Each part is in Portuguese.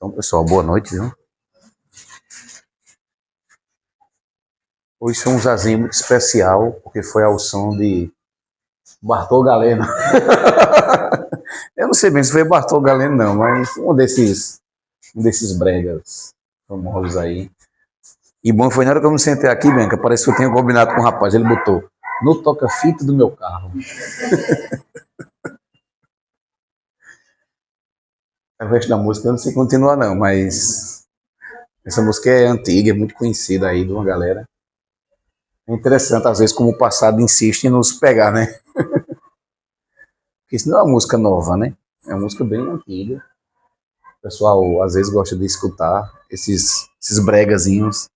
Então, pessoal, boa noite, viu? Hoje foi um zazinho muito especial, porque foi ao som de Bartol Galeno. Eu não sei bem se foi Bartol Galeno, não, mas um desses bregas famosos aí. E bom foi na hora que eu me sentei aqui, Bianca, parece que eu tenho combinado com o rapaz, ele botou no toca-fita do meu carro. O resto da música eu não sei continuar não, mas essa música é antiga, é muito conhecida aí de uma galera. É interessante, às vezes, como o passado insiste em nos pegar, né? Porque isso não é uma música nova, né? É uma música bem antiga. O pessoal, às vezes, gosta de escutar esses bregazinhos.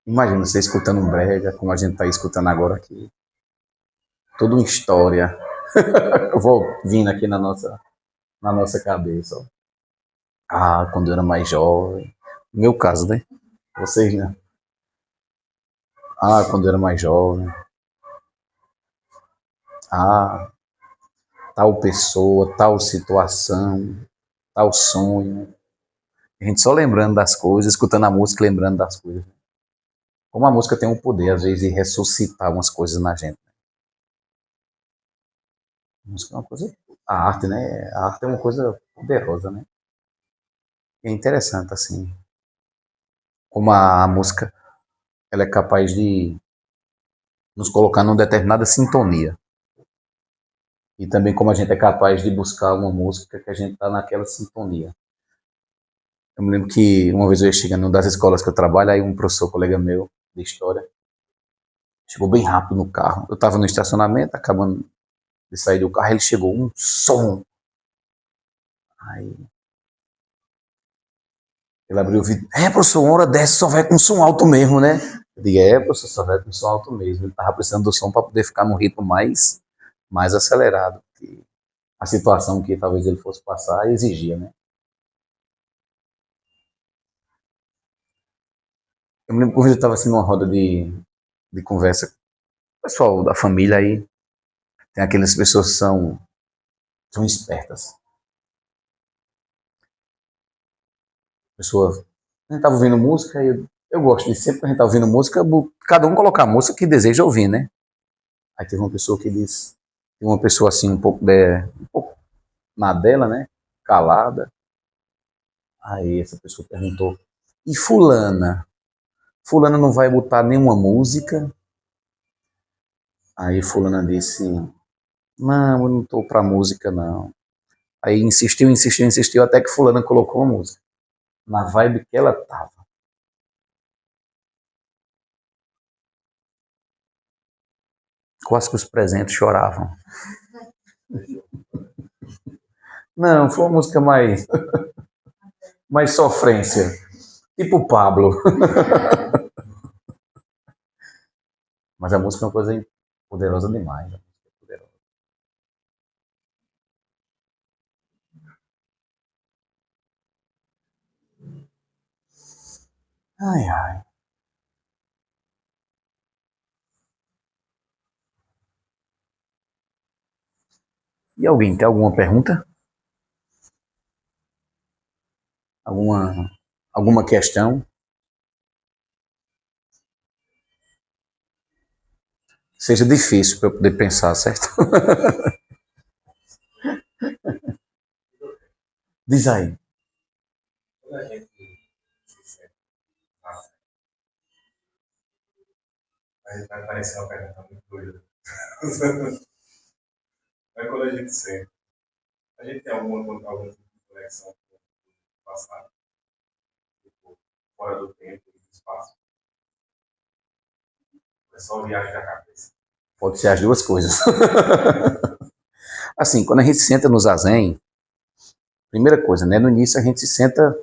Imagina você escutando um brega, como a gente está escutando agora aqui. Toda uma história. Eu vou vindo aqui na nossa cabeça. Ó. Ah, quando eu era mais jovem. No meu caso, né? Vocês, né? Ah, quando eu era mais jovem. Ah, tal pessoa, tal situação, tal sonho. A gente só lembrando das coisas, escutando a música, lembrando das coisas. Como a música tem um poder, às vezes, de ressuscitar umas coisas na gente. A música é uma coisa. A arte, né? A arte é uma coisa poderosa, né? E é interessante, assim, como a música ela é capaz de nos colocar numa determinada sintonia. E também como a gente é capaz de buscar uma música que a gente está naquela sintonia. Eu me lembro que uma vez eu ia chegando numa das escolas que eu trabalho, aí um professor, colega meu, de história, chegou bem rápido no carro. Eu estava no estacionamento, acabando de sair do carro, ele chegou, um som. Aí ele abriu o vidro. Professor, uma hora dessa só vai com som alto mesmo, né? Eu digo, professor, só vai com som alto mesmo. Ele estava precisando do som para poder ficar num ritmo mais acelerado. Que a situação que talvez ele fosse passar exigia, né? Eu me lembro quando eu estava assim numa roda de conversa com o pessoal da família aí, tem aquelas pessoas que são espertas. Pessoa, a gente estava ouvindo música e eu gosto de sempre que a gente está ouvindo música, cada um colocar a música que deseja ouvir, né? Aí teve uma pessoa que disse, uma pessoa assim um pouco na dela, né? Calada. Aí essa pessoa perguntou, e fulana? Fulana não vai botar nenhuma música? Aí fulana disse, não, eu não tô pra música não. Aí insistiu, insistiu, insistiu, até que fulana colocou uma música. Na vibe que ela tava. Quase que os presentes choravam. Não, foi uma música mais sofrência. Tipo Pablo. Mas a música é uma coisa poderosa demais. A música é poderosa. Ai, ai. E alguém tem alguma pergunta? Alguma questão? Seja difícil para eu poder pensar, certo? Diz aí. Vai parecer uma pergunta muito doida. Mas quando a gente sente, a gente tem algum tipo de conexão com o passado, tipo, fora do tempo e do espaço. É só viagem da cabeça. Pode ser as duas coisas. Assim, quando a gente senta no zazen, primeira coisa, né? No início a gente se senta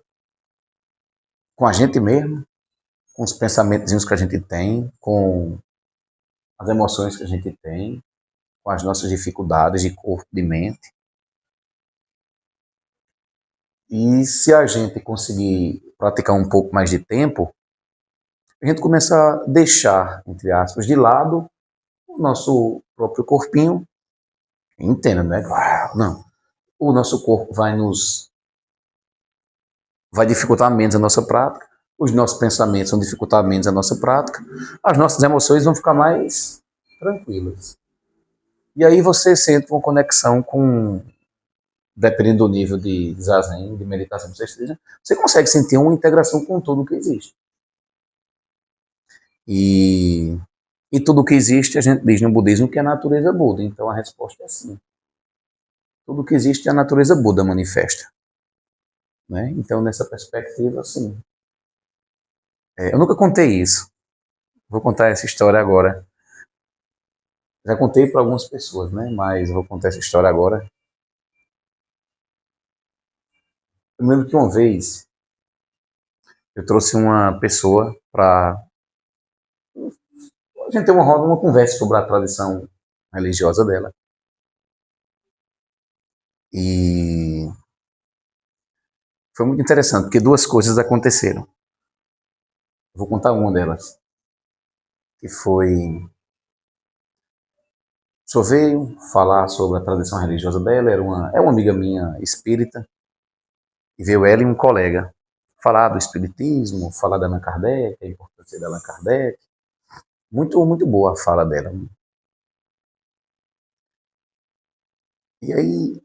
com a gente mesmo, com os pensamentos que a gente tem, com as emoções que a gente tem, com as nossas dificuldades de corpo, de mente. E se a gente conseguir praticar um pouco mais de tempo, a gente começa a deixar, entre aspas, de lado o nosso próprio corpinho. Entenda, né? Não. o nosso corpo vai dificultar menos a nossa prática, os nossos pensamentos vão dificultar menos a nossa prática, as nossas emoções vão ficar mais tranquilas. E aí você sente uma conexão com, dependendo do nível de zazen, de meditação que você esteja, você consegue sentir uma integração com tudo que existe. E tudo que existe, a gente diz no budismo que é a natureza Buda. Então a resposta é sim. Tudo que existe é a natureza Buda manifesta. Né? Então, nessa perspectiva, sim. Eu nunca contei isso. Vou contar essa história agora. Já contei para algumas pessoas, né? Mas vou contar essa história agora. Eu me lembro que uma vez eu trouxe uma pessoa para a gente ter uma roda, uma conversa sobre a tradição religiosa dela. E foi muito interessante, porque duas coisas aconteceram. Vou contar uma delas, que foi... Só veio falar sobre a tradição religiosa dela, é uma amiga minha espírita, e veio ela e um colega falar do espiritismo, falar da Allan Kardec, a importância da Allan Kardec. Muito, muito boa a fala dela. E aí,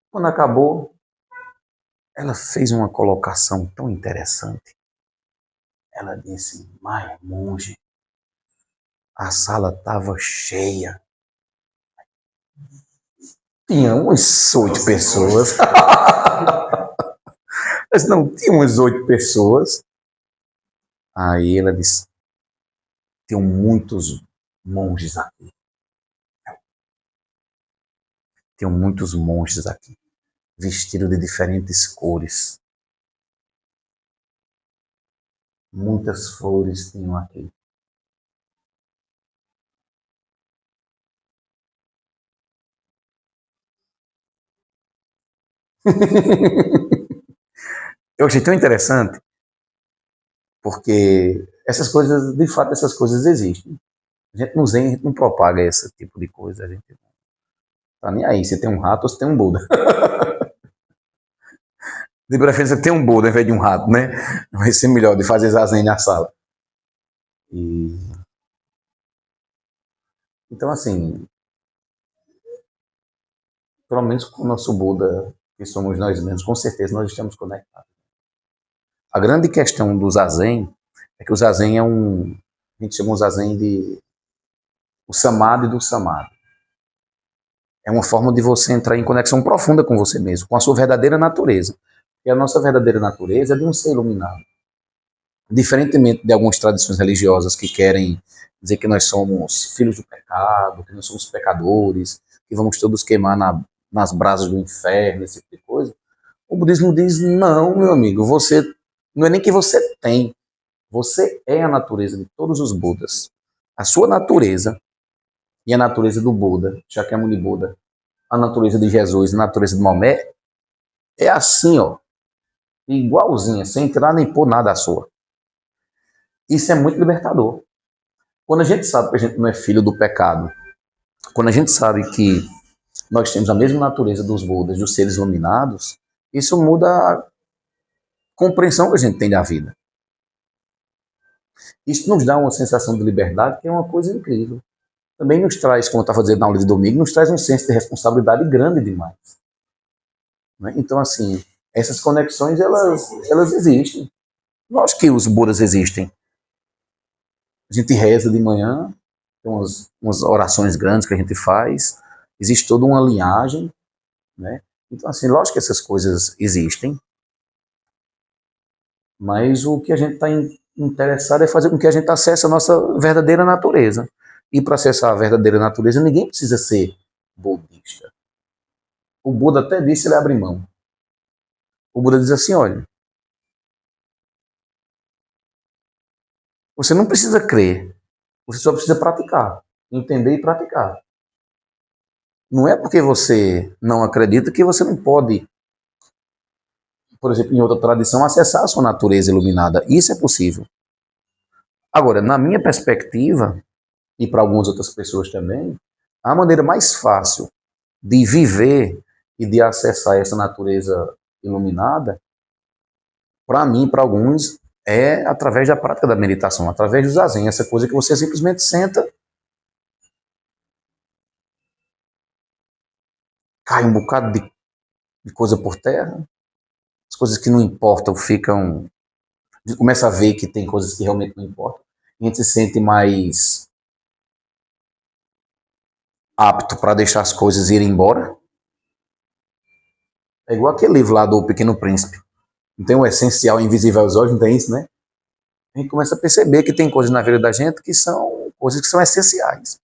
quando acabou, ela fez uma colocação tão interessante. Ela disse: "Mas, monge, a sala estava cheia. Tinha umas 8 pessoas." Mas não, tinha umas 8 pessoas. Aí ela disse: "Tem muitos monges aqui. Tem muitos monges aqui, vestidos de diferentes cores. Muitas flores tinham aqui." Eu achei tão interessante, porque essas coisas, de fato, essas coisas existem. A gente não zen, a gente não propaga esse tipo de coisa. A gente não tá nem aí se tem um rato ou se tem um Buda. De preferência tem um Buda ao invés de um rato, né? Vai ser melhor de fazer zazen na sala. E... Então, assim, pelo menos com o nosso Buda, que somos nós mesmos, com certeza nós estamos conectados. A grande questão do zazen é que o zazen a gente chama o zazen de o samadhi do samadhi. É uma forma de você entrar em conexão profunda com você mesmo, com a sua verdadeira natureza. E a nossa verdadeira natureza é de um ser iluminado. Diferentemente de algumas tradições religiosas que querem dizer que nós somos filhos do pecado, que nós somos pecadores, que vamos todos queimar nas brasas do inferno, esse tipo de coisa, o budismo diz: não, meu amigo, você não é nem que você tem, você é a natureza de todos os Budas. A sua natureza e a natureza do Buda, Shakyamuni Buda, a natureza de Jesus, a natureza de Maomé, é assim, ó, igualzinha, sem tirar nem pôr nada à sua. Isso é muito libertador. Quando a gente sabe que a gente não é filho do pecado, quando a gente sabe que nós temos a mesma natureza dos Budas, dos seres iluminados, isso muda a compreensão que a gente tem da vida. Isso nos dá uma sensação de liberdade que é uma coisa incrível. Também nos traz, como eu estava dizendo na aula de domingo, nos traz um senso de responsabilidade grande demais. Né? Então, assim, essas conexões, elas existem. Lógico que os Budas existem. A gente reza de manhã, tem umas orações grandes que a gente faz, existe toda uma linhagem, né? Então, assim, lógico que essas coisas existem, mas o que a gente está interessado é fazer com que a gente acesse a nossa verdadeira natureza. E para acessar a verdadeira natureza, ninguém precisa ser budista. O Buda até disse, ele abre mão. O Buda diz assim: olha, você não precisa crer, você só precisa praticar, entender e praticar. Não é porque você não acredita que você não pode, por exemplo, em outra tradição, acessar a sua natureza iluminada. Isso é possível. Agora, na minha perspectiva, e para algumas outras pessoas também, a maneira mais fácil de viver e de acessar essa natureza iluminada, para mim, para alguns, é através da prática da meditação, através do zazen, essa coisa que você simplesmente senta, cai um bocado de coisa por terra, as coisas que não importam ficam, começa a ver que tem coisas que realmente não importam, e a gente se sente mais apto para deixar as coisas irem embora. É igual aquele livro lá do Pequeno Príncipe. Não tem o essencial invisível aos olhos, não tem isso, né? A gente começa a perceber que tem coisas na vida da gente que são coisas que são essenciais.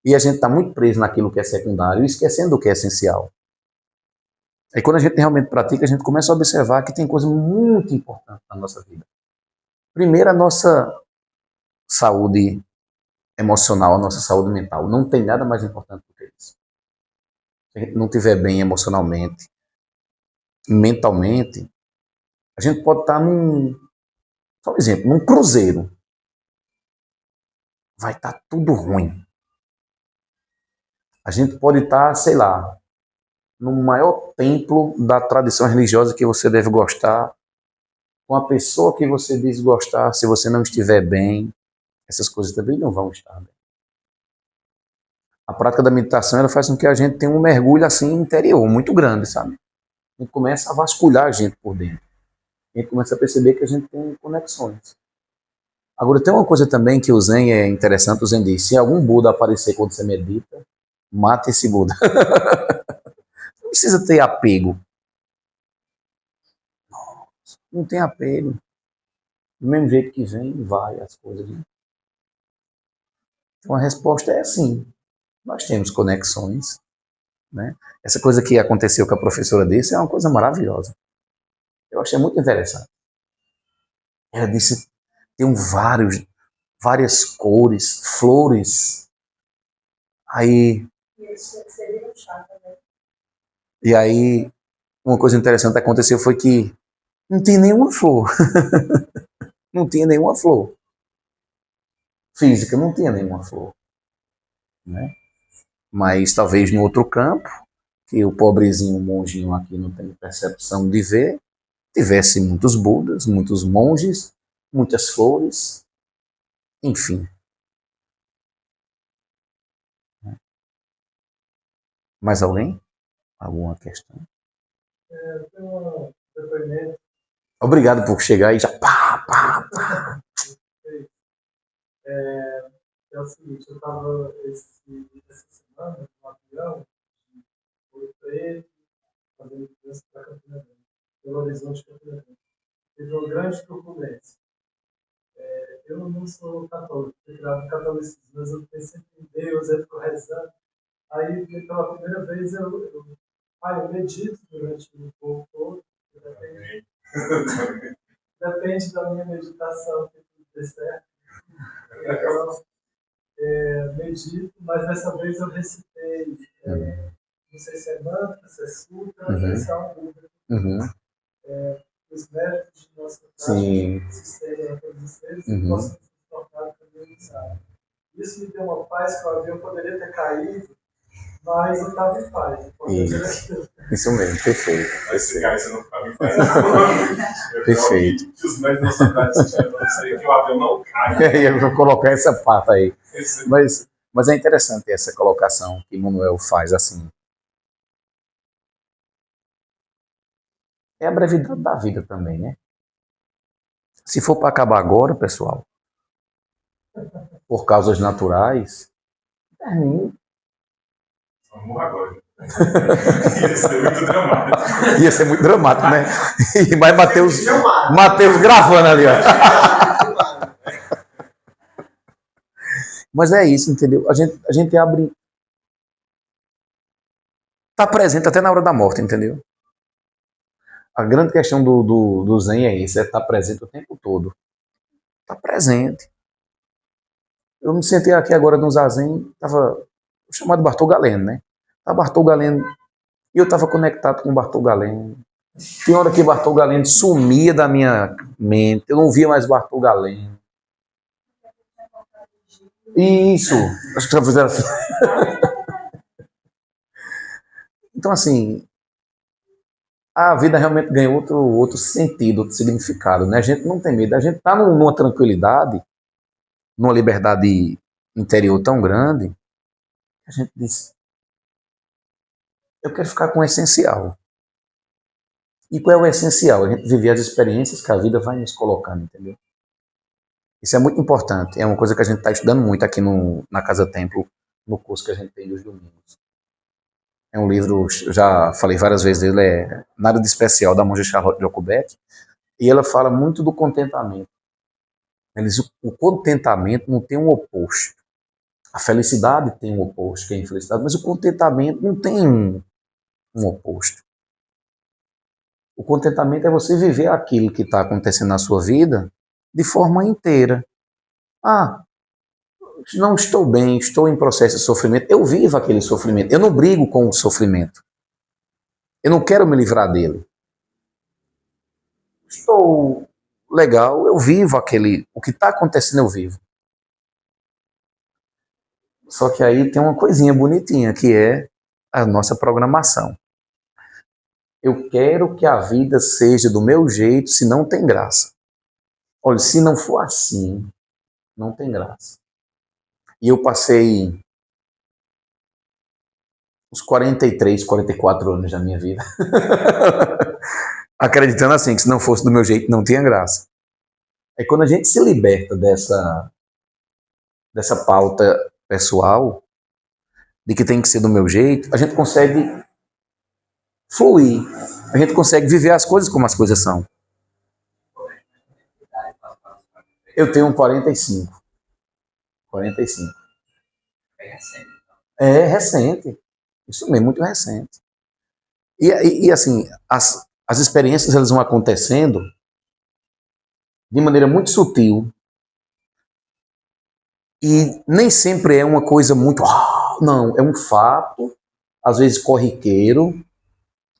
E a gente está muito preso naquilo que é secundário e esquecendo do que é essencial. Aí quando a gente realmente pratica, a gente começa a observar que tem coisas muito importantes na nossa vida. Primeiro, a nossa saúde emocional, a nossa saúde mental. Não tem nada mais importante do que isso. Se a gente não estiver bem emocionalmente, mentalmente, a gente pode estar só um exemplo, num cruzeiro. Vai estar tudo ruim. A gente pode estar, sei lá, no maior templo da tradição religiosa que você deve gostar, com a pessoa que você diz gostar, se você não estiver bem, essas coisas também não vão estar bem. A prática da meditação ela faz com que a gente tenha um mergulho assim interior, muito grande, sabe? A gente começa a vasculhar a gente por dentro. A gente começa a perceber que a gente tem conexões. Agora, tem uma coisa também que o Zen é interessante, o Zen diz, se algum Buda aparecer quando você medita, mata esse Buda. Não precisa ter apego. Não tem apego. Do mesmo jeito que vem, vai as coisas. Né? Então a resposta é sim. Nós temos conexões. Né? Essa coisa que aconteceu com a professora disse é uma coisa maravilhosa. Eu achei muito interessante. Ela disse, tem várias cores, flores. Aí... E aí, uma coisa interessante aconteceu foi que não tinha nenhuma flor. Não tinha nenhuma flor. Física, não tinha nenhuma flor. Né? Mas talvez no outro campo, que o pobrezinho monjinho aqui não tem percepção de ver, tivesse muitos budas, muitos monges, muitas flores, enfim. Mais alguém? Alguma questão? Tem um depoimento. Obrigado por chegar e já pá. É o seguinte, eu estava essa semana no avião de Ouro Preto, fazendo criança para Campina Grande, Belo Horizonte, Campina Grande. Teve uma grande turbulência. Eu não sou católico, fui criado no catolicismo, mas eu pensei em Deus, eu fico rezando. Aí, pela primeira vez, eu medito durante o povo todo, depende da minha meditação, que tudo dê certo. Então, medito, mas dessa vez eu recitei, não sei se é mantra, se é sutra, não sei se é um Buda. Os méritos de nossa prática se estendem a todos os seres e possam se tornar canonizados. Isso me deu uma paz que o avião poderia ter caído, mas eu estava em paz. Isso mesmo, perfeito. Mas se cair, você não ficava em paz. Perfeito. Os médicos da nossa cidade não sei que o avião não cai. Eu vou colocar essa parte aí. Mas é interessante essa colocação que Manuel faz assim. É a brevidade da vida também, né? Se for para acabar agora, pessoal, por causas naturais, termine. Vamos agora. Ia ser muito dramático. Ia ser muito dramático, né? E mais Mateus gravando ali, ó. Mas é isso, entendeu? A gente abre... Tá presente até na hora da morte, entendeu? A grande questão do Zen é isso, é estar presente o tempo todo. Tá presente. Eu me sentei aqui agora no Zazen, tava chamado Bartol Galeno, né? Tá Bartol Galeno, e eu estava conectado com o Bartol Galeno. Tem hora que Bartol Galeno sumia da minha mente, eu não via mais Bartol Galeno. Isso, acho que já fizeram assim. Então, assim, a vida realmente ganha outro sentido, outro significado, né? A gente não tem medo, a gente está numa tranquilidade, numa liberdade interior tão grande, que a gente diz, eu quero ficar com o essencial. E qual é o essencial? A gente viver as experiências que a vida vai nos colocando, entendeu? Isso é muito importante, é uma coisa que a gente está estudando muito aqui na Casa Templo, no curso que a gente tem dos domingos. É um livro, eu já falei várias vezes dele, é Nada de Especial, da monja Charlotte Jacobet, e ela fala muito do contentamento. Ela diz, o contentamento não tem um oposto. A felicidade tem um oposto, que é a infelicidade, mas o contentamento não tem um oposto. O contentamento é você viver aquilo que está acontecendo na sua vida de forma inteira. Ah, não estou bem, estou em processo de sofrimento, eu vivo aquele sofrimento, eu não brigo com o sofrimento. Eu não quero me livrar dele. Estou legal, eu vivo o que está acontecendo eu vivo. Só que aí tem uma coisinha bonitinha, que é a nossa programação. Eu quero que a vida seja do meu jeito, se não tem graça. Olha, se não for assim, não tem graça. E eu passei uns 43, 44 anos da minha vida acreditando assim, que se não fosse do meu jeito, não tinha graça. É quando a gente se liberta dessa pauta pessoal, de que tem que ser do meu jeito, a gente consegue fluir, a gente consegue viver as coisas como as coisas são. Eu tenho 45. 45. É recente. Isso mesmo, muito recente. E assim, as experiências elas vão acontecendo de maneira muito sutil. E nem sempre é uma coisa muito... Não, é um fato, às vezes corriqueiro,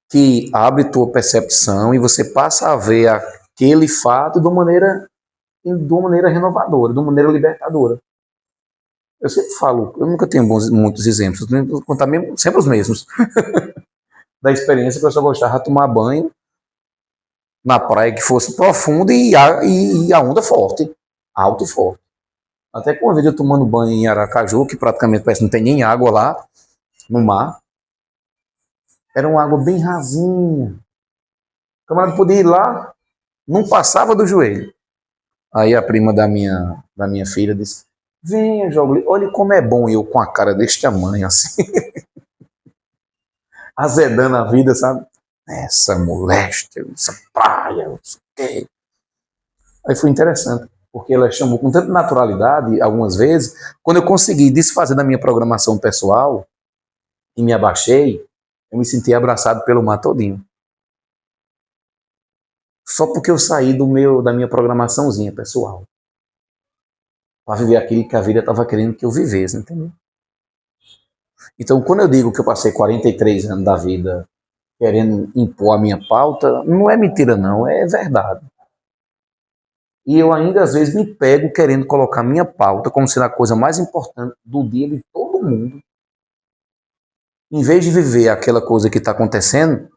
que abre tua percepção e você passa a ver aquele fato de uma maneira renovadora, de uma maneira libertadora. Eu sempre falo, eu nunca tenho muitos exemplos, eu tenho que contar sempre os mesmos. Da experiência que eu só gostava de tomar banho na praia que fosse profunda e a onda forte, alta e forte. Até que uma vez eu tomando banho em Aracaju, que praticamente parece que não tem nem água lá no mar, era uma água bem rasinha. O camarada podia ir lá, não passava do joelho. Aí a prima da minha filha disse, venha, joga, olha como é bom eu com a cara deste tamanho assim. Azedando a vida, sabe? Essa moléstia, essa praia, não sei o quê. Aí foi interessante, porque ela chamou com tanta naturalidade, algumas vezes, quando eu consegui desfazer da minha programação pessoal e me abaixei, eu me senti abraçado pelo mar todinho. Só porque eu saí da minha programaçãozinha pessoal. Para viver aquilo que a vida estava querendo que eu vivesse, entendeu? Então, quando eu digo que eu passei 43 anos da vida querendo impor a minha pauta, não é mentira não, é verdade. E eu ainda às vezes me pego querendo colocar minha pauta como sendo a coisa mais importante do dia de todo mundo. Em vez de viver aquela coisa que está acontecendo,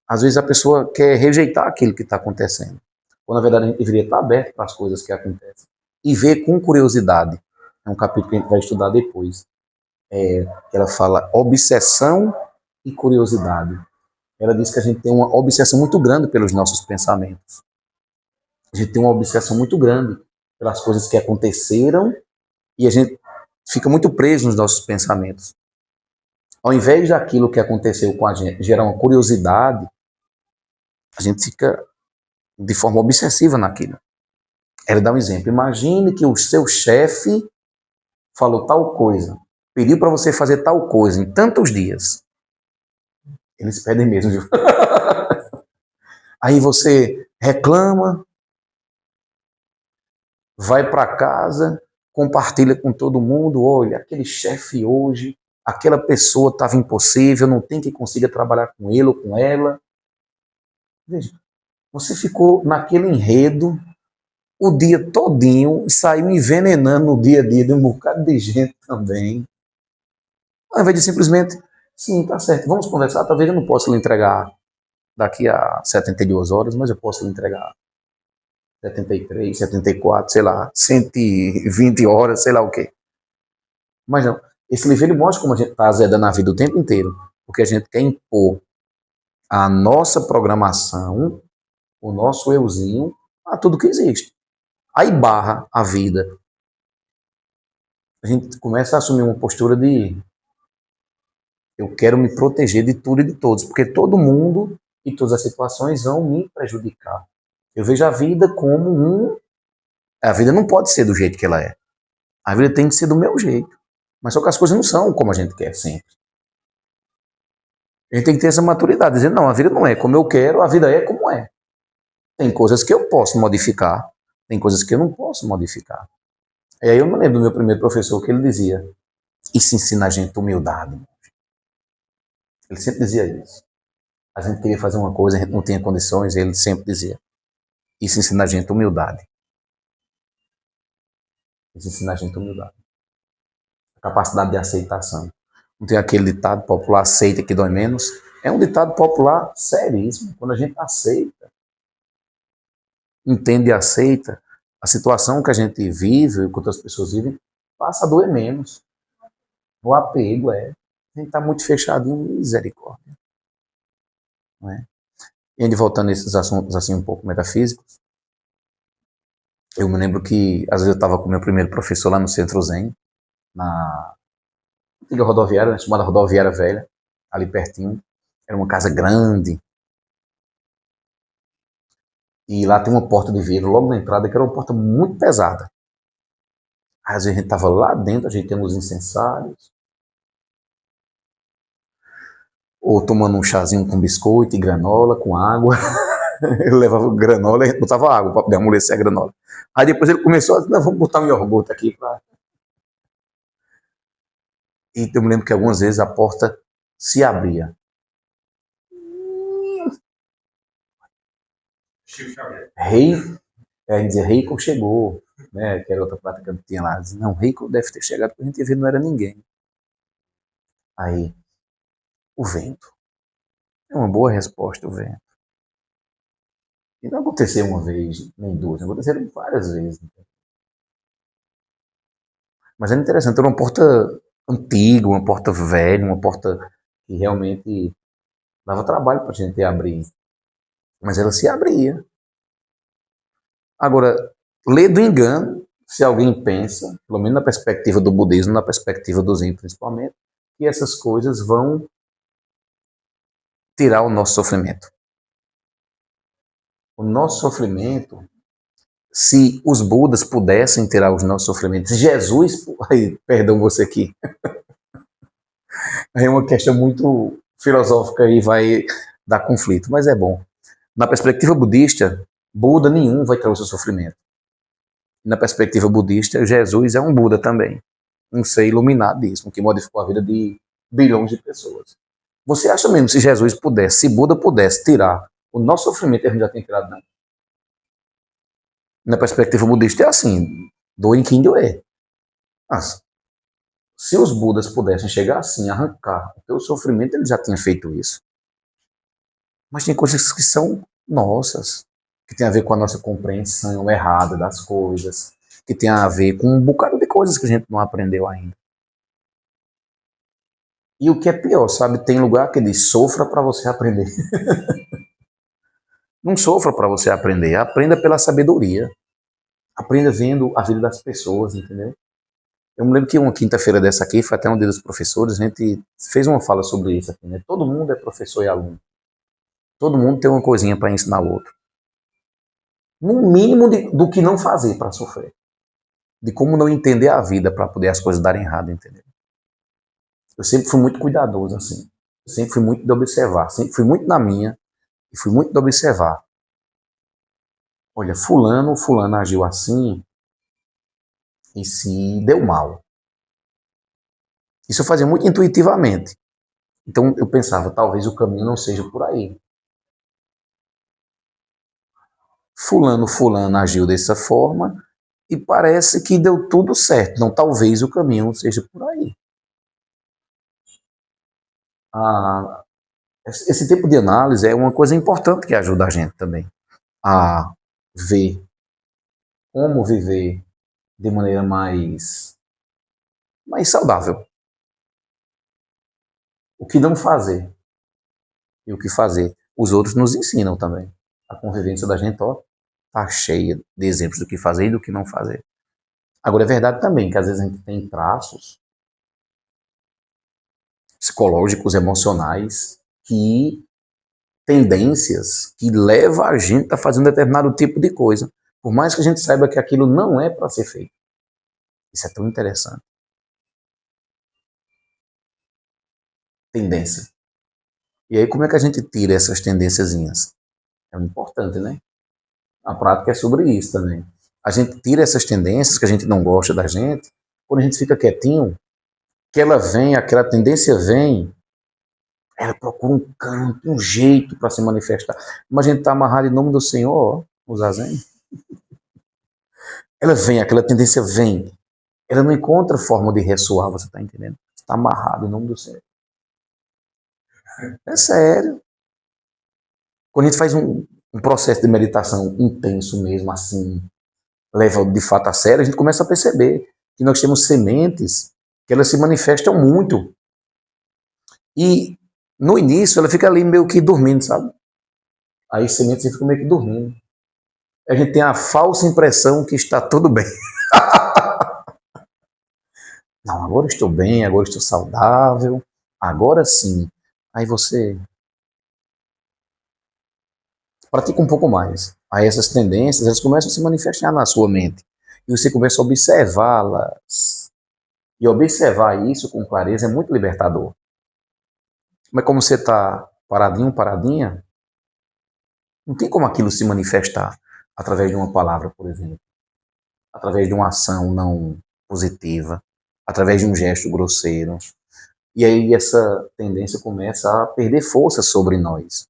às vezes a pessoa quer rejeitar aquilo que está acontecendo. Quando na verdade a gente deveria estar aberto para as coisas que acontecem. E ver com curiosidade. É um capítulo que a gente vai estudar depois. Ela fala obsessão e curiosidade. Ela diz que a gente tem uma obsessão muito grande pelos nossos pensamentos. A gente tem uma obsessão muito grande pelas coisas que aconteceram e a gente fica muito preso nos nossos pensamentos. Ao invés daquilo que aconteceu com a gente gerar uma curiosidade, a gente fica de forma obsessiva naquilo. Ela dá um exemplo. Imagine que o seu chefe falou tal coisa, pediu para você fazer tal coisa em tantos dias. Eles pedem mesmo, viu? Aí você reclama, vai para casa, compartilha com todo mundo, olha, aquele chefe hoje, aquela pessoa estava impossível, não tem quem consiga trabalhar com ele ou com ela. Veja, você ficou naquele enredo o dia todinho e saiu envenenando o dia a dia de um bocado de gente também. Ao invés de simplesmente, sim, tá certo, vamos conversar, talvez eu não possa lhe entregar daqui a 72 horas, mas eu posso lhe entregar 73, 74, sei lá, 120 horas, sei lá o quê. Mas não, esse livro ele mostra como a gente está azedando a vida o tempo inteiro, porque a gente quer impor a nossa programação, o nosso euzinho, a tudo que existe. Aí barra a vida. A gente começa a assumir uma postura de eu quero me proteger de tudo e de todos, porque todo mundo e todas as situações vão me prejudicar. Eu vejo a vida como a vida não pode ser do jeito que ela é. A vida tem que ser do meu jeito. Mas só que as coisas não são como a gente quer sempre. A gente tem que ter essa maturidade, dizer, não, a vida não é como eu quero, a vida é como é. Tem coisas que eu posso modificar, tem coisas que eu não posso modificar. E aí eu me lembro do meu primeiro professor que ele dizia, isso ensina a gente humildade. Ele sempre dizia isso. A gente queria fazer uma coisa, a gente não tinha condições, ele sempre dizia, isso ensina a gente humildade. Isso ensina a gente humildade. A capacidade de aceitação. Não tem aquele ditado popular, aceita que dói menos? É um ditado popular seríssimo. Quando a gente aceita, entende e aceita, a situação que a gente vive, o que outras pessoas vivem, passa a doer menos. O apego a gente está muito fechado em misericórdia. Não é? E ainda voltando a esses assuntos assim um pouco metafísicos, eu me lembro que às vezes eu estava com o meu primeiro professor lá no Centro Zen, na antiga rodoviária, chamada Rodoviária Velha, ali pertinho. Era uma casa grande. E lá tem uma porta de vidro logo na entrada, que era uma porta muito pesada. Às vezes a gente estava lá dentro, a gente tinha os incensários, ou tomando um chazinho com biscoito e granola, com água. Ele levava granola e a gente botava água para poder amolecer a granola. Aí depois ele começou a dizer, não, vamos botar um iogurte aqui. E eu me lembro que algumas vezes a porta se abria. Rei, a gente dizia, Rico chegou, né, que era outra prática que tinha lá. Dizia, não, Rico deve ter chegado, porque a gente ia ver, não era ninguém. Aí, o vento. É uma boa resposta, o vento. E não aconteceu uma vez, nem duas, aconteceram várias vezes. Mas era interessante, era uma porta antiga, uma porta velha, uma porta que realmente dava trabalho para a gente abrir. Mas ela se abria. Agora, lê do engano, se alguém pensa, pelo menos na perspectiva do budismo, na perspectiva do Zen principalmente, que essas coisas vão tirar o nosso sofrimento. O nosso sofrimento, se os Budas pudessem tirar os nossos sofrimentos, se Jesus, aí, perdão você aqui, é uma questão muito filosófica e vai dar conflito, mas é bom. Na perspectiva budista, Buda nenhum vai tirar o seu sofrimento. Na perspectiva budista, Jesus é um Buda também, um ser iluminadíssimo, que modificou a vida de bilhões de pessoas. Você acha mesmo se Jesus pudesse, se Buda pudesse tirar o nosso sofrimento, a gente já tem tirado, não? Na perspectiva budista é assim, doem quem doer. Mas, se os Budas pudessem chegar assim, arrancar o teu sofrimento, eles já tinham feito isso. Mas tem coisas que são nossas, que tem a ver com a nossa compreensão errada das coisas, que tem a ver com um bocado de coisas que a gente não aprendeu ainda. E o que é pior, sabe? Tem lugar que diz, sofra para você aprender. Não sofra para você aprender, aprenda pela sabedoria. Aprenda vendo a vida das pessoas, entendeu? Eu me lembro que uma quinta-feira dessa aqui, foi até um dia dos professores, a gente fez uma fala sobre isso aqui, né? Todo mundo é professor e aluno. Todo mundo tem uma coisinha para ensinar o outro. No mínimo do que não fazer para sofrer. De como não entender a vida para poder as coisas darem errado, entendeu? Eu sempre fui muito cuidadoso, assim. Eu sempre fui muito de observar. Sempre fui muito na minha e fui muito de observar. Olha, fulano agiu assim e se deu mal. Isso eu fazia muito intuitivamente. Então eu pensava, talvez o caminho não seja por aí. fulano agiu dessa forma e parece que deu tudo certo. Não, talvez o caminho seja por aí. Esse tipo de análise é uma coisa importante que ajuda a gente também a ver como viver de maneira mais saudável. O que não fazer e o que fazer. Os outros nos ensinam também. A convivência da gente, ó, tá cheia de exemplos do que fazer e do que não fazer. Agora, é verdade também que às vezes a gente tem traços psicológicos, emocionais, tendências que levam a gente a fazer um determinado tipo de coisa, por mais que a gente saiba que aquilo não é para ser feito. Isso é tão interessante. Tendência. E aí, como é que a gente tira essas tendênciazinhas? É importante, né? A prática é sobre isso também. A gente tira essas tendências que a gente não gosta da gente, quando a gente fica quietinho, que ela vem, aquela tendência vem, ela procura um canto, um jeito para se manifestar. Mas a gente está amarrado em nome do Senhor, ó, o zazen. Ela vem, aquela tendência vem. Ela não encontra forma de ressoar, você está entendendo? Está amarrado em nome do Senhor. É sério. Quando a gente faz um processo de meditação intenso mesmo, assim, leva de fato a sério, a gente começa a perceber que nós temos sementes que elas se manifestam muito. E no início ela fica ali meio que dormindo, sabe? Aí as sementes ficam meio que dormindo. A gente tem a falsa impressão que está tudo bem. Não, agora estou bem, agora estou saudável, agora sim. Aí você pratica um pouco mais. Aí essas tendências, elas começam a se manifestar na sua mente. E você começa a observá-las. E observar isso com clareza é muito libertador. Mas como você está paradinho, paradinha, não tem como aquilo se manifestar através de uma palavra, por exemplo. Através de uma ação não positiva. Através de um gesto grosseiro. E aí essa tendência começa a perder força sobre nós.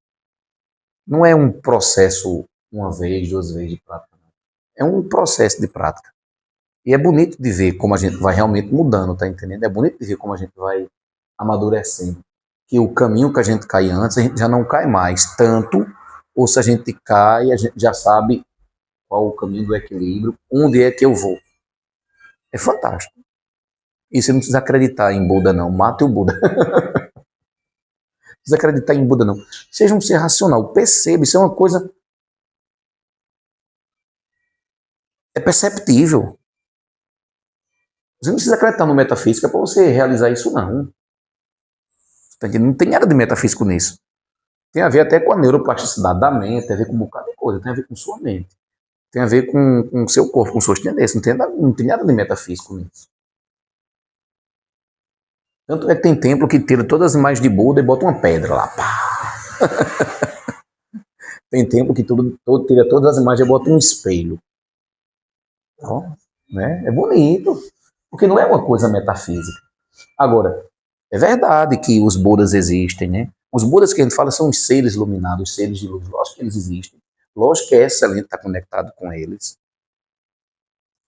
Não é um processo uma vez, duas vezes de prática. É um processo de prática. E é bonito de ver como a gente vai realmente mudando, tá entendendo? É bonito de ver como a gente vai amadurecendo. Que o caminho que a gente cai antes, a gente já não cai mais tanto, ou se a gente cai, a gente já sabe qual o caminho do equilíbrio, onde é que eu vou. É fantástico. E você não precisa acreditar em Buda, não. Mate o Buda. Não precisa acreditar em Buda, não. Seja um ser racional. Perceba, isso é uma coisa... É perceptível. Você não precisa acreditar no metafísica para você realizar isso, não. Não tem nada de metafísico nisso. Tem a ver até com a neuroplasticidade da mente, tem a ver com um bocado de coisa, tem a ver com sua mente. Tem a ver com o seu corpo, com suas tendências. Não tem nada de metafísico nisso. Tanto é que tem templo que tira todas as imagens de Buda e bota uma pedra lá. Pá. Tem templo que tira todas as imagens e bota um espelho. Ó, né? É bonito, porque não é uma coisa metafísica. Agora, é verdade que os Budas existem, né? Os Budas que a gente fala são os seres iluminados, os seres de luz. Lógico que eles existem. Lógico que é excelente estar conectado com eles.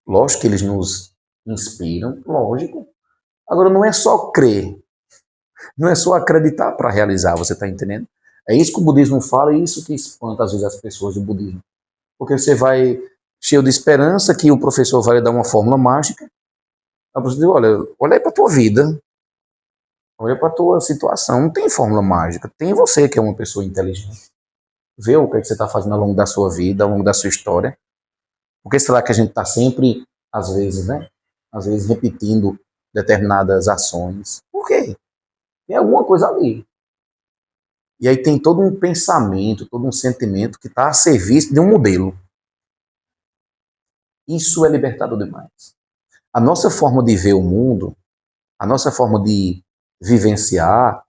Lógico que eles nos inspiram, lógico. Agora, não é só crer. Não é só acreditar para realizar, você está entendendo? É isso que o budismo fala e isso que espanta às vezes as pessoas do budismo. Porque você vai cheio de esperança que o professor vai lhe dar uma fórmula mágica. A pessoa diz, olha aí para a tua vida. Olha para a tua situação. Não tem fórmula mágica. Tem você que é uma pessoa inteligente. Vê o que, é que você está fazendo ao longo da sua vida, ao longo da sua história. Por que será que a gente está sempre, às vezes, né? Às vezes repetindo determinadas ações. Por quê? Tem alguma coisa ali. E aí tem todo um pensamento, todo um sentimento que está a serviço de um modelo. Isso é libertador demais. A nossa forma de ver o mundo, a nossa forma de vivenciar,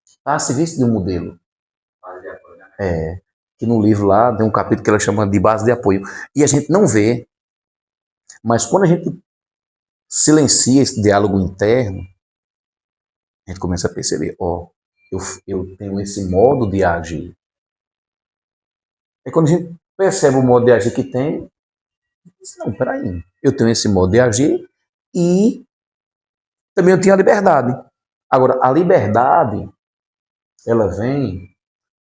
está a serviço de um modelo. É, que no livro lá tem um capítulo que ela chama de base de apoio. E a gente não vê. Mas quando a gente silencia esse diálogo interno, a gente começa a perceber, eu tenho esse modo de agir. É quando a gente percebe o modo de agir que tem, e diz, não, peraí, eu tenho esse modo de agir e também eu tenho a liberdade. Agora, a liberdade, ela vem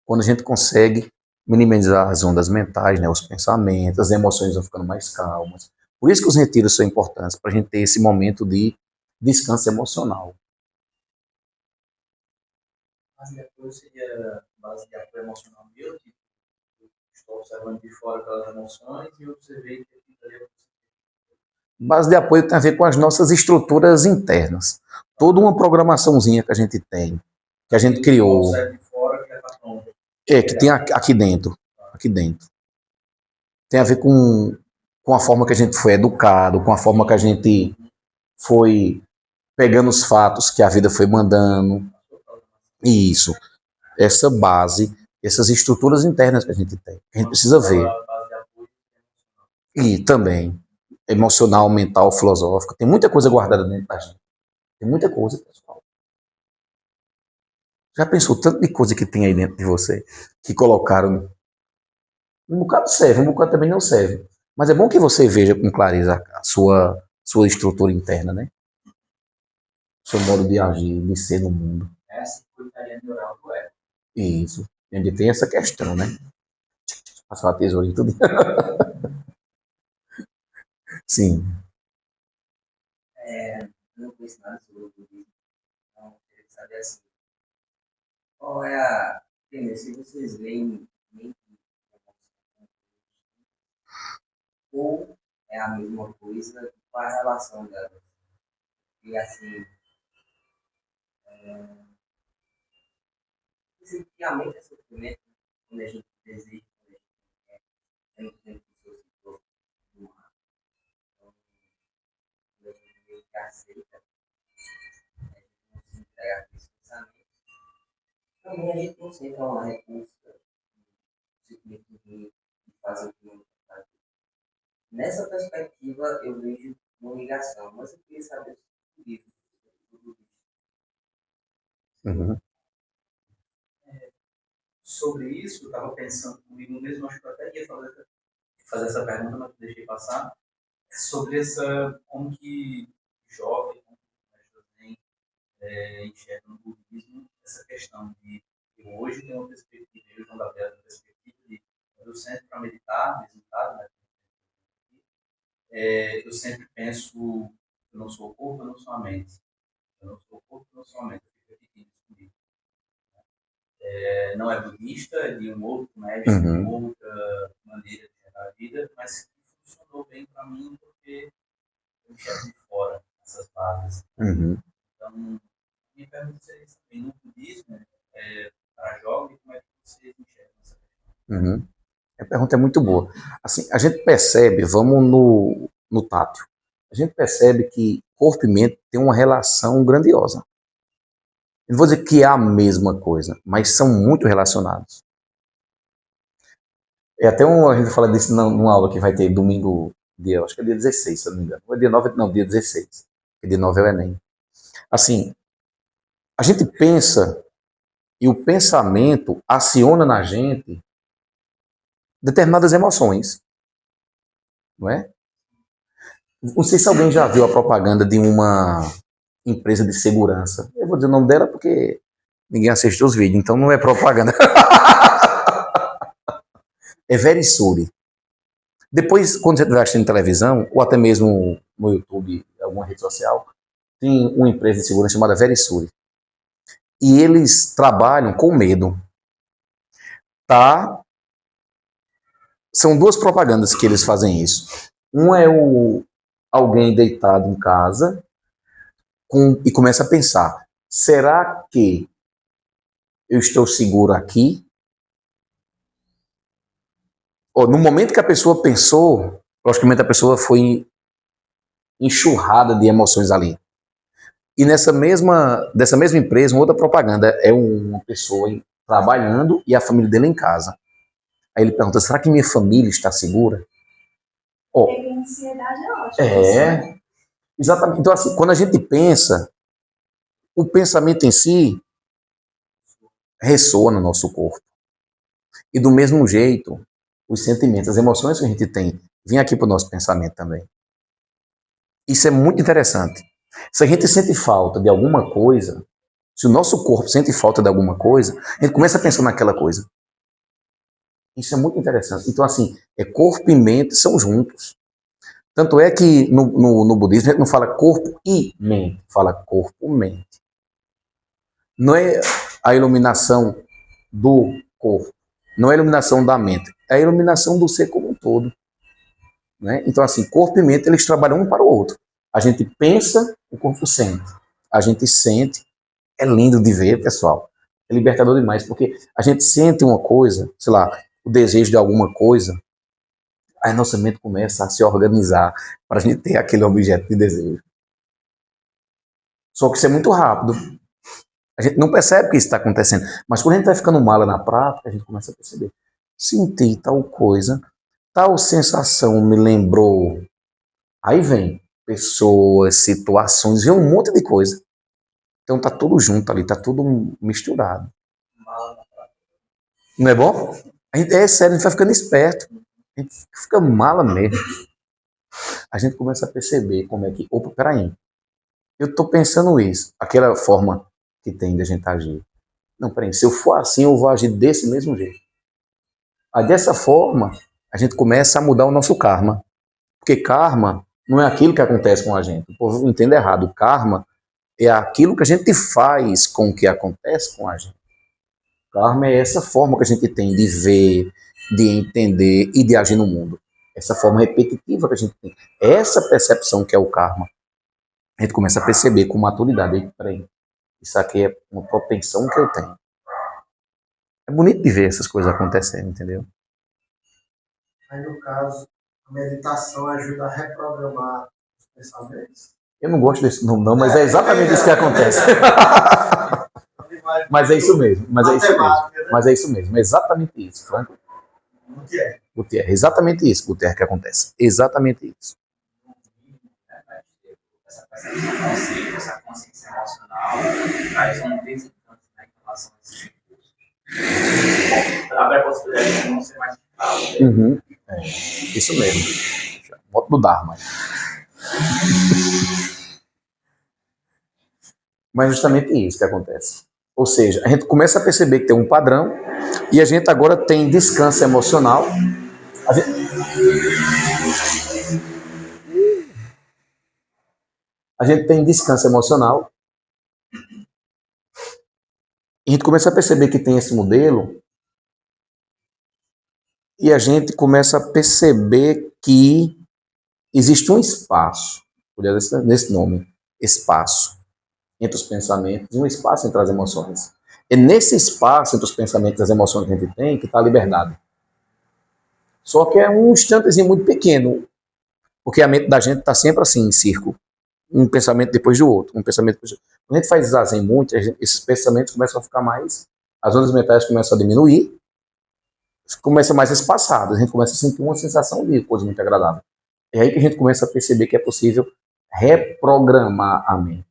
quando a gente consegue minimizar as ondas mentais, né, os pensamentos, as emoções vão ficando mais calmas. Por isso que os retiros são importantes, para a gente ter esse momento de descanso emocional. Mas depois seria base de apoio emocional meu, que eu estou observando de fora aquelas emoções e observei que aquilo ali é Base de apoio tem a ver com as nossas estruturas internas. Toda uma programaçãozinha que a gente tem, que a gente criou, observo de fora que já está pronto. que tem aqui dentro. Aqui dentro. Tem a ver com a forma que a gente foi educado, com a forma que a gente foi pegando os fatos que a vida foi mandando. E isso, essa base, essas estruturas internas que a gente tem, que a gente precisa ver. Base de apoio E também, emocional, mental, filosófica. Tem muita coisa guardada dentro da gente. Tem muita coisa, pessoal. Já pensou tanto de coisa que tem aí dentro de você, que colocaram? Um bocado serve, um bocado também não serve. Mas é bom que você veja com clareza a sua estrutura interna, né? Seu modo de agir, de ser no mundo. essa portaria neural do ego. Isso. Onde tem essa questão, né? Passar a tesourinha e tudo. Sim. Eu não conheço nada sobre o budismo, então eu queria saber assim, qual é a... Primeiro, se vocês veem mente ou é a mesma coisa, qual é a relação delas? E assim, se a mente é sofrimento, quando a gente deseja, quando a gente quer, é muito tempo que o seu ciclo do mar. Então, quando a gente meio que aceita, a gente não se entrega a esse pensamento. Também a gente não sente uma repulsa, um sentimento de fazer o que não quer fazer. Nessa perspectiva, eu vejo uma ligação, mas eu queria saber sobre isso. Uhum. Sobre isso, eu estava pensando comigo mesmo, acho que eu até ia fazer essa pergunta, mas deixei passar, sobre essa, como que jovem, como que as pessoas enxergam no budismo, essa questão de eu hoje tenho uma perspectiva, eu João da Vera, uma perspectiva de quando eu sento para meditar, meditado, né, eu sempre penso, eu não sou o corpo, eu não sou a mente. Eu não sou o corpo, eu não sou a mente. Eu fico repetindo isso comigo. Não é budista, é de um outro mestre, de uma outra maneira de enxergar a vida, mas que funcionou bem para mim porque eu enxergo de fora essas bases. Uhum. Então, minha pergunta seria isso também. No budismo, para jovens, como é que vocês enxergam essa questão? Uhum. A pergunta é muito boa. Assim, a gente percebe, vamos no tátil, a gente percebe que corpo e mente têm uma relação grandiosa. Eu não vou dizer que é a mesma coisa, mas são muito relacionados. É até a gente fala disso numa aula que vai ter domingo, dia, acho que é dia 16, se eu não me engano. Não é dia 9, não, dia 16. Porque dia 9 é o Enem. Assim, a gente pensa e o pensamento aciona na gente determinadas emoções, não é? Não sei se alguém já viu a propaganda de uma empresa de segurança. Eu vou dizer o nome dela porque ninguém assiste os vídeos, então não é propaganda. É Verisure. Depois, quando você estiver assistindo televisão, ou até mesmo no YouTube, alguma rede social, tem uma empresa de segurança chamada Verisure. E eles trabalham com medo. Tá? São duas propagandas que eles fazem isso. Uma é alguém deitado em casa e começa a pensar, será que eu estou seguro aqui? No momento que a pessoa pensou, logicamente a pessoa foi enxurrada de emoções ali. E dessa mesma empresa, uma outra propaganda, é uma pessoa trabalhando e a família dele em casa. Aí ele pergunta, será que minha família está segura? A ansiedade é ótima. Exatamente. Então, assim, quando a gente pensa, o pensamento em si ressoa no nosso corpo. E do mesmo jeito, os sentimentos, as emoções que a gente tem, vêm aqui para o nosso pensamento também. Isso é muito interessante. Se a gente sente falta de alguma coisa, se o nosso corpo sente falta de alguma coisa, a gente começa a pensar naquela coisa. Isso é muito interessante. Então, assim, corpo e mente são juntos. Tanto é que no budismo a gente não fala corpo e mente, fala corpo-mente. Não é a iluminação do corpo, não é a iluminação da mente, é a iluminação do ser como um todo. Né? Então, assim, corpo e mente, eles trabalham um para o outro. A gente pensa, o corpo sente. A gente sente, é lindo de ver, pessoal. É libertador demais, porque a gente sente uma coisa, sei lá, o desejo de alguma coisa, aí nossa mente começa a se organizar para a gente ter aquele objeto de desejo. Só que isso é muito rápido. A gente não percebe que isso está acontecendo. Mas quando a gente vai ficando mala na prática, a gente começa a perceber. Senti tal coisa, tal sensação me lembrou. Aí vem pessoas, situações, vem um monte de coisa. Então tá tudo junto ali, tá tudo misturado. Não é bom? É sério, a gente vai ficando esperto. A gente fica mala mesmo. A gente começa a perceber como é que... Opa, peraí. Eu tô pensando isso. Aquela forma que tem de a gente agir. Não, peraí. Se eu for assim, eu vou agir desse mesmo jeito. Aí dessa forma, a gente começa a mudar o nosso karma. Porque karma não é aquilo que acontece com a gente. O povo entende errado. Karma é aquilo que a gente faz com o que acontece com a gente. Karma é essa forma que a gente tem de ver, de entender e de agir no mundo. Essa forma repetitiva que a gente tem. Essa percepção que é o karma. A gente começa a perceber com maturidade. Peraí, isso aqui é uma propensão que eu tenho. É bonito de ver essas coisas acontecendo, entendeu? Aí, no caso, a meditação ajuda a reprogramar os pensamentos. Eu não gosto desse nome, não, mas é exatamente isso que acontece. Mas é isso mesmo, mas é isso mesmo. Mas é isso mesmo, é exatamente isso, Franco. Gutierrez, exatamente isso, Gutierrez, que acontece. Exatamente isso. Essa consciência emocional traz um desencanto em relação a esses recursos. Abre a possibilidade de não ser mais eficaz. Uhum. É, isso mesmo. Voto do Dharma. Mas justamente isso que acontece. Ou seja, a gente começa a perceber que tem um padrão e a gente agora tem descanso emocional. A gente tem descanso emocional. E a gente começa a perceber que tem esse modelo e a gente começa a perceber que existe um espaço, nesse nome, espaço, entre os pensamentos e um espaço entre as emoções. É nesse espaço entre os pensamentos e as emoções que a gente tem que está a liberdade. Só que é um instantezinho muito pequeno, porque a mente da gente está sempre assim, em círculo. Um pensamento depois do outro, um pensamento depois do outro. Quando a gente faz zazen muito, esses pensamentos começam a ficar mais, as ondas mentais começam a diminuir, começa mais espaçado, a gente começa a sentir uma sensação de coisa muito agradável. É aí que a gente começa a perceber que é possível reprogramar a mente,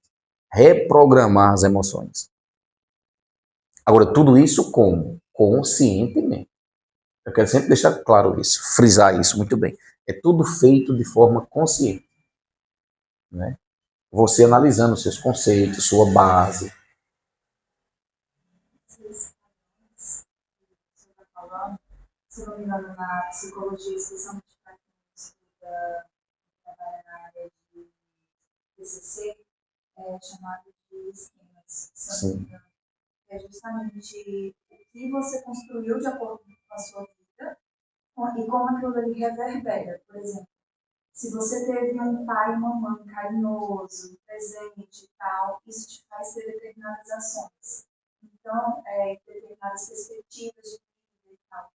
reprogramar as emoções. Agora, tudo isso como? Conscientemente. Eu quero sempre deixar claro isso, frisar isso muito bem. É tudo feito de forma consciente. Né? Você analisando seus conceitos, sua base. Se não me engano, na psicologia, especialmente para quem trabalha na área de TCC, é chamado de esquemas. Se não me engano, é justamente o que você construiu de acordo com a sua vida e como aquilo ali reverbera. Por exemplo, se você teve um pai e uma mãe carinhoso, presente e tal, isso te faz ter determinadas ações. Então, determinadas perspectivas de vida e tal.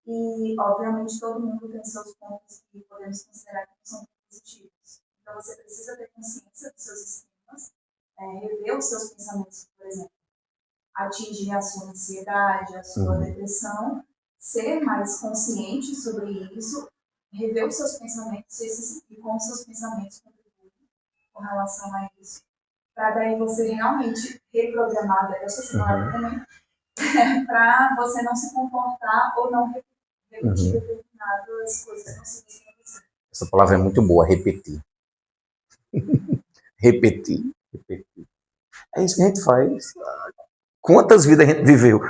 E, obviamente, todo mundo tem seus pontos que podemos considerar que são positivos. Então, você precisa ter consciência dos seus esquemas, rever os seus pensamentos, por exemplo, atingir a sua ansiedade, a sua depressão, ser mais consciente sobre isso, rever os seus pensamentos e como os seus pensamentos contribuem com relação a isso, para daí você realmente reprogramar, essa semana também, para você não se comportar ou não repetir determinadas coisas, não sei se é você. Essa palavra é muito boa, repetir. Repetir, repetir. É isso que a gente faz. Quantas vidas a gente viveu?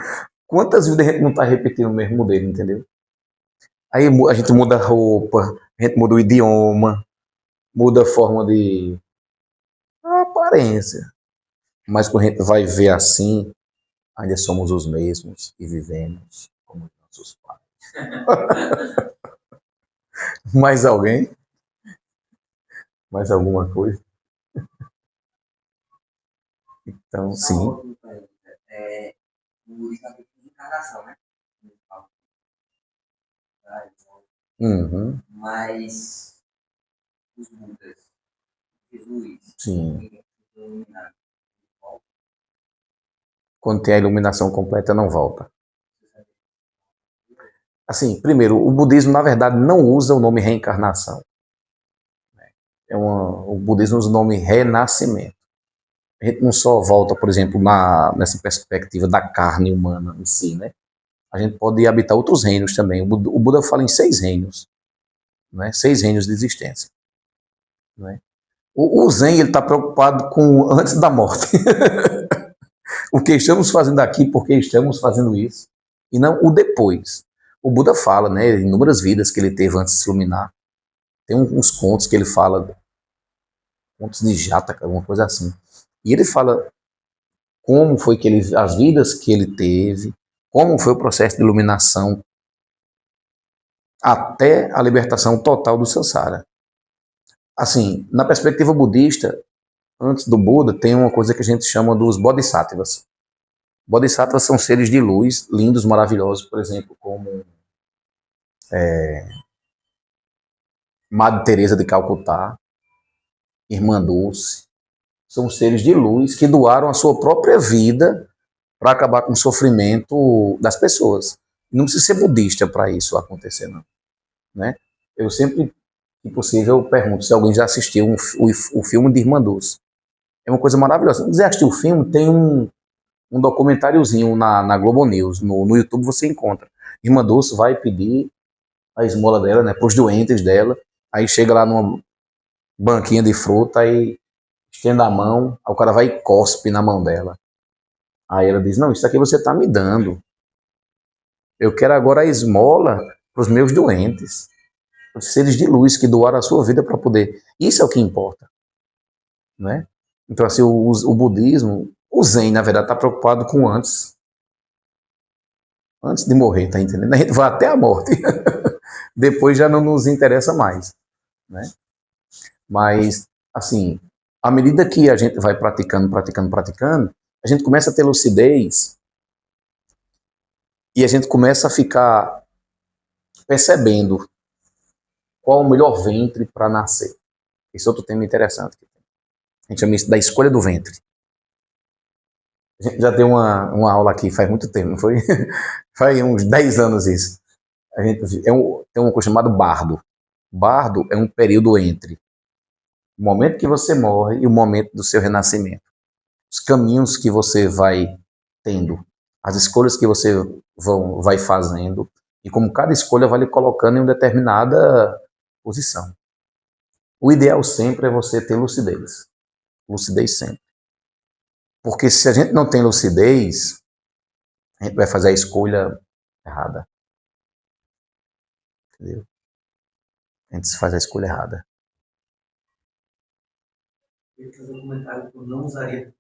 Quantas vidas a gente não está repetindo o mesmo modelo, entendeu? Aí a gente muda a roupa, a gente muda o idioma, muda a forma de... a aparência. Mas quando a gente vai ver assim, ainda somos os mesmos e vivemos como nossos pais. Mais alguém? Mais alguma coisa? Então, Só uma sim. outra pergunta. O budismo é de encarnação, né? Uhum, Mas os Budas, Jesus, sim. iluminado, Quando tem a iluminação completa, não volta. Assim, primeiro, o budismo, na verdade, não usa o nome reencarnação. O budismo usa o nome renascimento. A gente não só volta, por exemplo, nessa perspectiva da carne humana em si, né? A gente pode habitar outros reinos também. O Buda fala em 6 reinos, né? 6 reinos de existência. Né? O Zen está preocupado com antes da morte. O que estamos fazendo aqui, por que estamos fazendo isso, e não o depois. O Buda fala, né, inúmeras vidas que ele teve antes de se iluminar. Tem uns contos que ele fala, contos de Jataka, alguma coisa assim. E ele fala como foi que ele, as vidas que ele teve, como foi o processo de iluminação até a libertação total do Sansara. Assim, na perspectiva budista, antes do Buda, tem uma coisa que a gente chama dos Bodhisattvas. Bodhisattvas são seres de luz, lindos, maravilhosos, por exemplo, como Madre Teresa de Calcutá, Irmã Dulce. São seres de luz que doaram a sua própria vida para acabar com o sofrimento das pessoas. Não precisa ser budista para isso acontecer, não. Né? Eu sempre, se possível, pergunto se alguém já assistiu o filme de Irmã Dulce. É uma coisa maravilhosa. Se quiser assistir o filme, tem um documentáriozinho na Globo News. No YouTube você encontra. Irmã Dulce vai pedir a esmola dela, né, para os doentes dela. Aí chega lá numa banquinha de fruta, aí estende a mão, aí o cara vai e cospe na mão dela. Aí ela diz, não, isso aqui você está me dando. Eu quero agora a esmola para os meus doentes. Os seres de luz que doaram a sua vida para poder... Isso é o que importa. Né? Então, assim, o budismo, o Zen, na verdade, está preocupado com antes. Antes de morrer, tá entendendo? A gente vai até a morte. Depois já não nos interessa mais. Né? Mas, assim, à medida que a gente vai praticando, a gente começa a ter lucidez e a gente começa a ficar percebendo qual o melhor ventre para nascer. Esse é outro tema interessante. A gente chama isso da escolha do ventre. A gente já deu uma aula aqui faz muito tempo, não foi? Faz uns 10 anos isso. A gente tem um curso chamado bardo. Bardo é um período entre o momento que você morre e o momento do seu renascimento. Os caminhos que você vai tendo, as escolhas que você vai fazendo, e como cada escolha vai lhe colocando em uma determinada posição. O ideal sempre é você ter lucidez. Lucidez sempre. Porque se a gente não tem lucidez, a gente vai fazer a escolha errada. Entendeu? A gente faz a escolha errada. Eu ia fazer um comentário que eu não usaria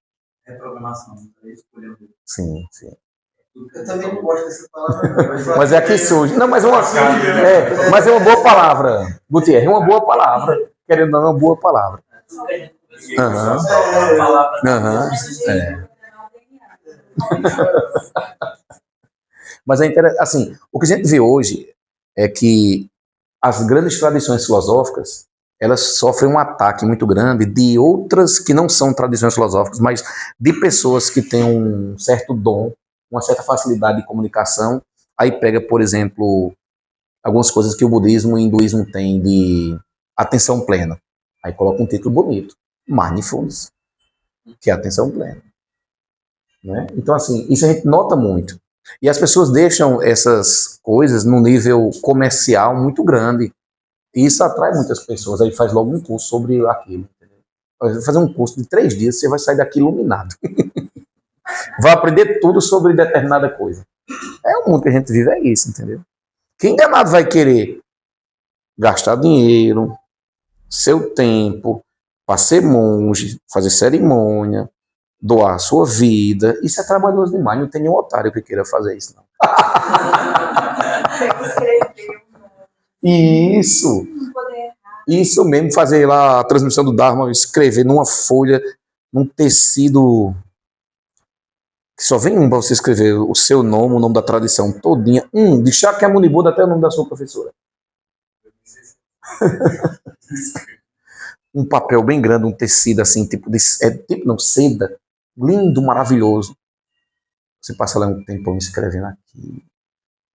reprogramação, não usaria escolha. Sim, sim. Eu também não gosto dessa palavra. Mas é aqui surge. Não, mas mas é uma boa palavra, Gutierrez, é uma boa palavra. Querendo ou não, é uma boa palavra. Aham. Aham. É. Mas é interessante, assim, o que a gente vê hoje é que as grandes tradições filosóficas, elas sofrem um ataque muito grande de outras que não são tradições filosóficas, mas de pessoas que têm um certo dom, uma certa facilidade de comunicação. Aí pega, por exemplo, algumas coisas que o budismo e o hinduísmo têm de atenção plena. Aí coloca um título bonito, Mindfulness, que é atenção plena. Né? Então, assim, isso a gente nota muito. E as pessoas deixam essas coisas num nível comercial muito grande. E isso atrai muitas pessoas. Aí faz logo um curso sobre aquilo. Vai fazer um curso de 3 dias, você vai sair daqui iluminado. Vai aprender tudo sobre determinada coisa. É o mundo que a gente vive, é isso, entendeu? Quem danado vai querer gastar dinheiro, seu tempo, para ser monge, fazer cerimônia, doar a sua vida? Isso é trabalhoso demais, não tem nenhum otário que queira fazer isso, não. Isso! Isso mesmo, fazer lá a transmissão do Dharma, escrever numa folha, num tecido, que só vem um para você escrever o seu nome, o nome da tradição todinha, de Shakyamuni Buda até o nome da sua professora. Um papel bem grande, um tecido assim, seda, lindo, maravilhoso. Você passa lá um tempão escrevendo aqui.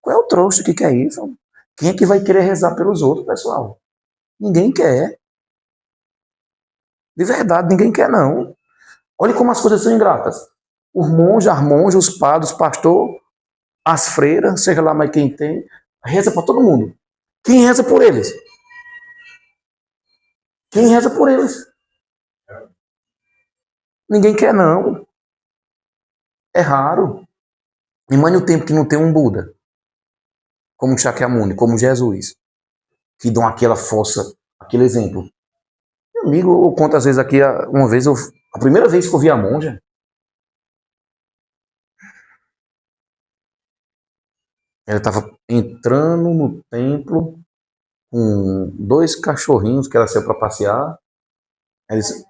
Qual é o trouxa que quer isso? Quem é que vai querer rezar pelos outros, pessoal? Ninguém quer. De verdade, ninguém quer, não. Olha como as coisas são ingratas. Os monges, as monjas, os padres, os pastores, as freiras, seja lá mais quem tem, reza para todo mundo. Quem reza por eles? Quem reza por eles? Ninguém quer, não. É raro. Imagine o tempo que não tem um Buda, como Shakyamuni, como Jesus, que dão aquela força, aquele exemplo. Meu amigo, eu conto às vezes aqui, uma vez, a primeira vez que eu vi a monja, ela estava entrando no templo com 2 cachorrinhos que ela saiu para passear. Ela disse,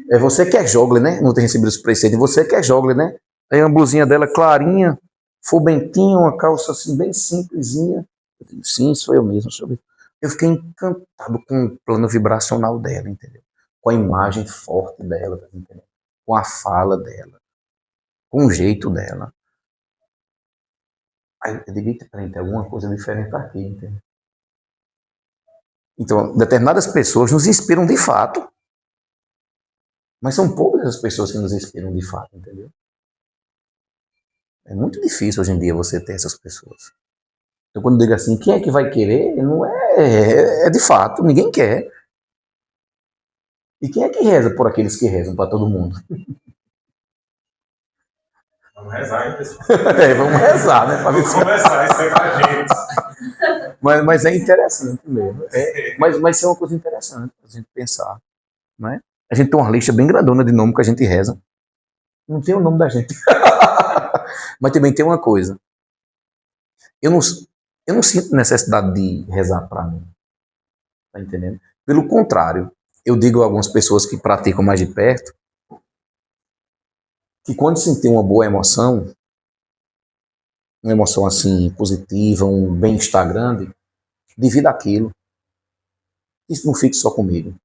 é você que é jogle, né? Não tem recebido os preceitos. Você que é jogle, né? Aí uma blusinha dela clarinha, fubentinha, uma calça assim bem simplesinha. Eu digo, sim, sou eu mesmo. Eu fiquei encantado com o plano vibracional dela, entendeu? Com a imagem forte dela, entendeu? Com a fala dela, com o jeito dela. Aí eu digo, peraí, tem alguma coisa diferente aqui, entendeu? Então, determinadas pessoas nos inspiram de fato. Mas são poucas as pessoas que nos inspiram de fato, entendeu? É muito difícil hoje em dia você ter essas pessoas. Então, quando eu digo assim, quem é que vai querer? Não é de fato, ninguém quer. E quem é que reza por aqueles que rezam para todo mundo? Vamos rezar, hein, pessoal? Vamos rezar, né? Vamos começar isso aí com a gente. Mas é interessante mesmo. Mas é uma coisa interessante para a gente pensar. Não é? A gente tem uma lista bem grandona de nomes que a gente reza. Não tem o nome da gente. Mas também tem uma coisa. Eu não sinto necessidade de rezar para mim. Tá entendendo? Pelo contrário, eu digo a algumas pessoas que praticam mais de perto que quando sentir uma boa emoção, uma emoção assim positiva, um bem-estar grande, divida aquilo. Isso não fique só comigo.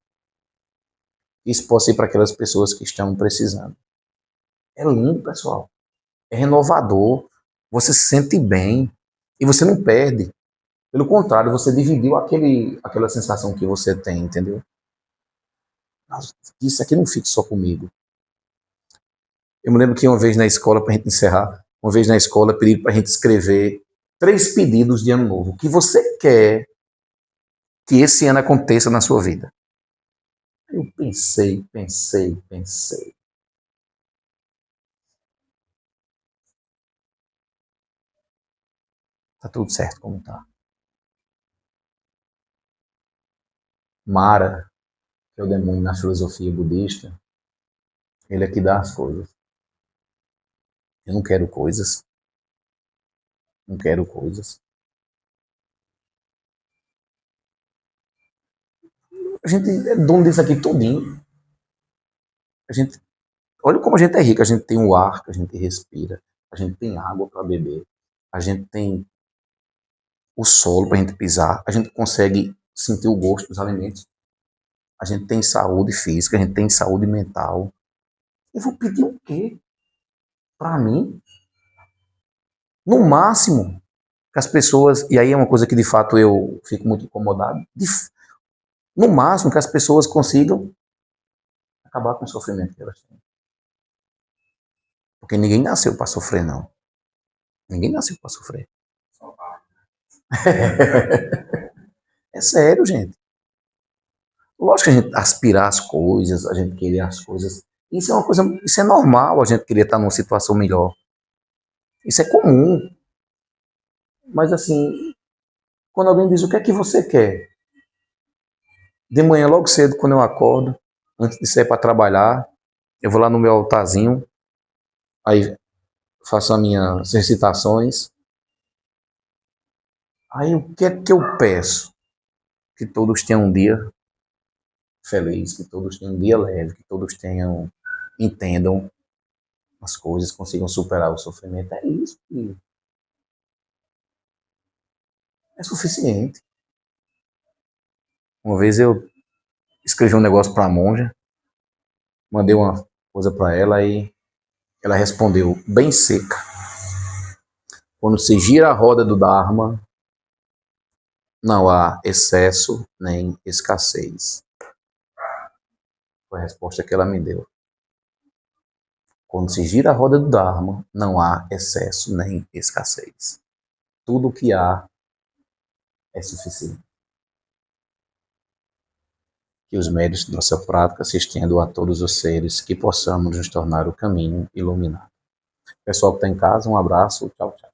Isso pode ser para aquelas pessoas que estão precisando. É lindo, pessoal. É renovador. Você se sente bem. E você não perde. Pelo contrário, você dividiu aquela sensação que você tem, entendeu? Isso aqui não fique só comigo. Eu me lembro que uma vez na escola, para a gente encerrar, uma vez na escola pediram para a gente escrever 3 pedidos de ano novo. O que você quer que esse ano aconteça na sua vida? Eu pensei. Tá tudo certo como tá. Mara, que é o demônio na filosofia budista, ele é que dá as coisas. Eu não quero coisas. Não quero coisas. A gente é dono disso aqui todinho. Olha como a gente é rico. A gente tem o ar que a gente respira. A gente tem água para beber. A gente tem o solo para a gente pisar. A gente consegue sentir o gosto dos alimentos. A gente tem saúde física. A gente tem saúde mental. Eu vou pedir o quê? Para mim? No máximo, que as pessoas... E aí é uma coisa que de fato eu fico muito incomodado. No máximo que as pessoas consigam acabar com o sofrimento que elas têm. Porque ninguém nasceu para sofrer, não. Ninguém nasceu para sofrer. É sério, gente. Lógico que a gente aspirar as coisas, a gente querer as coisas. Isso é uma coisa, isso é normal, a gente querer estar numa situação melhor. Isso é comum. Mas assim, quando alguém diz o que é que você quer, de manhã logo cedo, quando eu acordo, antes de sair para trabalhar, eu vou lá no meu altarzinho, aí faço as minhas recitações. Aí o que é que eu peço? Que todos tenham um dia feliz, que todos tenham um dia leve, que todos entendam as coisas, consigam superar o sofrimento. É isso que é suficiente. Uma vez eu escrevi um negócio para a monja, mandei uma coisa para ela e ela respondeu bem seca. Quando se gira a roda do Dharma, não há excesso nem escassez. Foi a resposta que ela me deu. Quando se gira a roda do Dharma, não há excesso nem escassez. Tudo o que há é suficiente. Que os méritos da nossa prática se estendam a todos os seres, que possamos nos tornar o caminho iluminado. Pessoal que está em casa, um abraço, tchau, tchau.